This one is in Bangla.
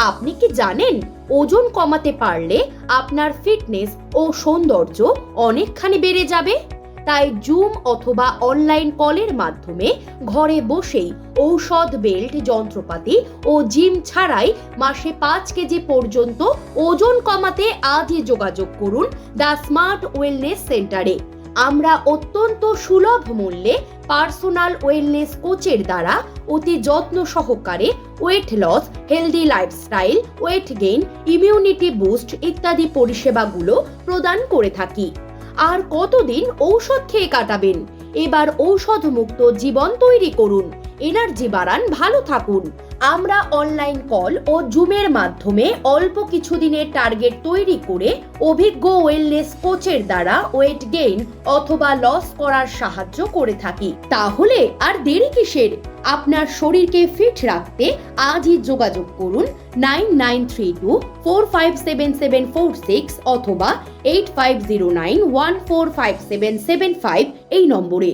আপনি কি জানেন ওজন কমাতে পারলে আপনার ফিটনেস ও সৌন্দর্য অনেকখানি বেড়ে যাবে? তাই জুম অথবা অনলাইন কলের মাধ্যমে ঘরে বসেই ঔষধ, বেল্ট, যন্ত্রপাতি ও জিম ছাড়াই মাসে 5 কেজি পর্যন্ত ওজন কমাতে আজই যোগাযোগ করুন দ্য স্মার্ট ওয়েলনেস সেন্টারে। আমরা অত্যন্ত সুলভ মূল্যে পার্সোনাল ওয়েলনেস কোচের দ্বারা অতি যত্ন সহকারে weight loss, healthy lifestyle, weight gain, immunity boost ইত্যাদি পরিষেবাগুলো প্রদান করে থাকি। আর কতদিন ঔষধ খেয়ে কাটাবেন? এবার ঔষধ মুক্ত জীবন তৈরি করুন, এনার্জি বাড়ান, ভালো থাকুন। আমরা অনলাইন কল ও জুমের মাধ্যমে অল্প কিছুদিনের টার্গেট তৈরি করে অভিজ্ঞ ওয়েলনেস কোচের দ্বারা ওয়েট গেইন অথবা লস করার সাহায্য করে থাকি। তাহলে আর দেরি কিসের? আপনার শরীরকে ফিট রাখতে আজই যোগাযোগ করুন 9932457746 অথবা 8509145775 এই নম্বরে।